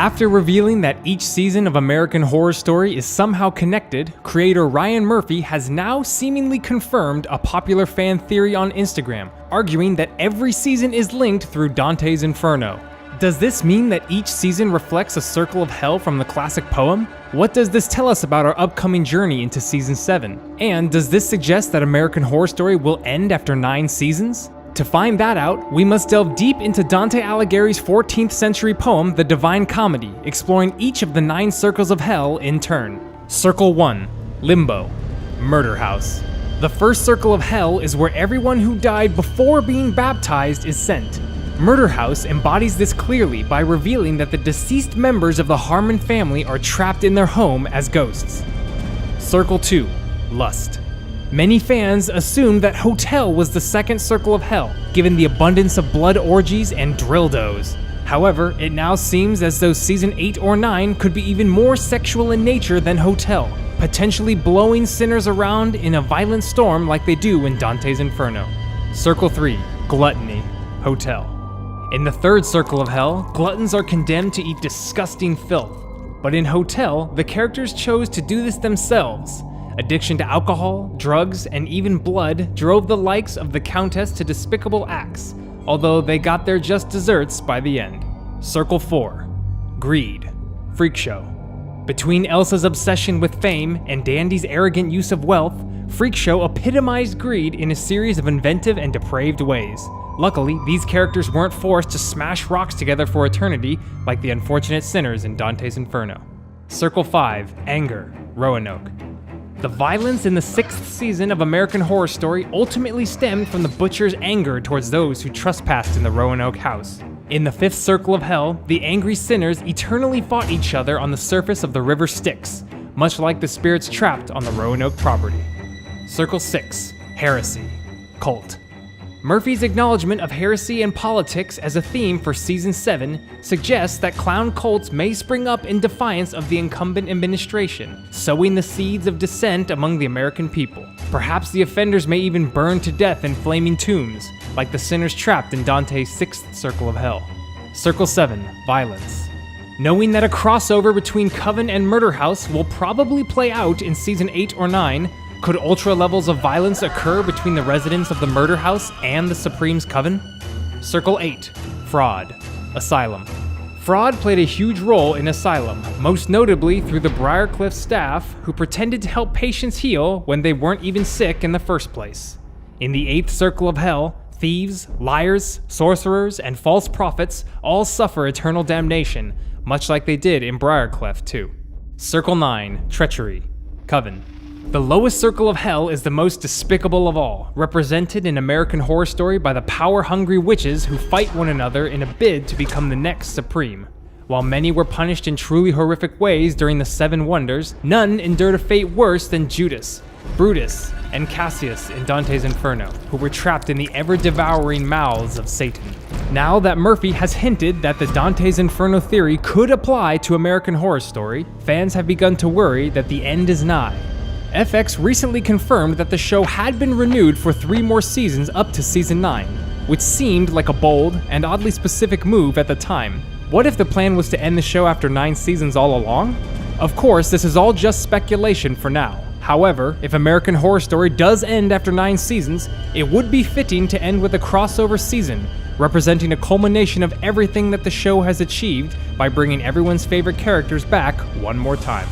After revealing that each season of American Horror Story is somehow connected, creator Ryan Murphy has now seemingly confirmed a popular fan theory on Instagram, arguing that every season is linked through Dante's Inferno. Does this mean that each season reflects a circle of hell from the classic poem? What does this tell us about our upcoming journey into Season 7? And does this suggest that American Horror Story will end after 9 seasons? To find that out, we must delve deep into Dante Alighieri's 14th century poem, The Divine Comedy, exploring each of the 9 circles of hell in turn. Circle 1. Limbo. Murder House. The first circle of hell is where everyone who died before being baptized is sent. Murder House embodies this clearly by revealing that the deceased members of the Harmon family are trapped in their home as ghosts. Circle 2. Lust. Many fans assumed that Hotel was the second circle of hell, given the abundance of blood orgies and dildos. However, it now seems as though Season 8 or 9 could be even more sexual in nature than Hotel, potentially blowing sinners around in a violent storm like they do in Dante's Inferno. Circle 3. Gluttony. Hotel. In the third circle of hell, gluttons are condemned to eat disgusting filth. But in Hotel, the characters chose to do this themselves. Addiction to alcohol, drugs, and even blood drove the likes of the Countess to despicable acts, although they got their just desserts by the end. Circle 4. Greed. Freak show. Between Elsa's obsession with fame and Dandy's arrogant use of wealth, Freak Show epitomized greed in a series of inventive and depraved ways. Luckily, these characters weren't forced to smash rocks together for eternity like the unfortunate sinners in Dante's Inferno. Circle 5. Anger. Roanoke. The violence in the 6th season of American Horror Story ultimately stemmed from the butcher's anger towards those who trespassed in the Roanoke house. In the 5th circle of hell, the angry sinners eternally fought each other on the surface of the river Styx, much like the spirits trapped on the Roanoke property. Circle 6. Heresy. Cult. Murphy's acknowledgement of heresy and politics as a theme for Season 7 suggests that clown cults may spring up in defiance of the incumbent administration, sowing the seeds of dissent among the American people. Perhaps the offenders may even burn to death in flaming tombs, like the sinners trapped in Dante's 6th circle of hell. Circle 7. Violence. Knowing that a crossover between Coven and Murder House will probably play out in Season 8 or 9, could ultra levels of violence occur between the residents of the Murder House and the Supreme's Coven? Circle 8. Fraud. Asylum. Fraud played a huge role in Asylum, most notably through the Briarcliff staff who pretended to help patients heal when they weren't even sick in the first place. In the 8th circle of hell, thieves, liars, sorcerers, and false prophets all suffer eternal damnation, much like they did in Briarcliff too. Circle 9. Treachery. Coven. The lowest circle of hell is the most despicable of all, represented in American Horror Story by the power-hungry witches who fight one another in a bid to become the next Supreme. While many were punished in truly horrific ways during the 7 Wonders, none endured a fate worse than Judas, Brutus, and Cassius in Dante's Inferno, who were trapped in the ever-devouring mouths of Satan. Now that Murphy has hinted that the Dante's Inferno theory could apply to American Horror Story, fans have begun to worry that the end is nigh. FX recently confirmed that the show had been renewed for 3 more seasons up to Season 9, which seemed like a bold and oddly specific move at the time. What if the plan was to end the show after 9 seasons all along? Of course, this is all just speculation for now. However, if American Horror Story does end after 9 seasons, it would be fitting to end with a crossover season, representing a culmination of everything that the show has achieved by bringing everyone's favorite characters back one more time.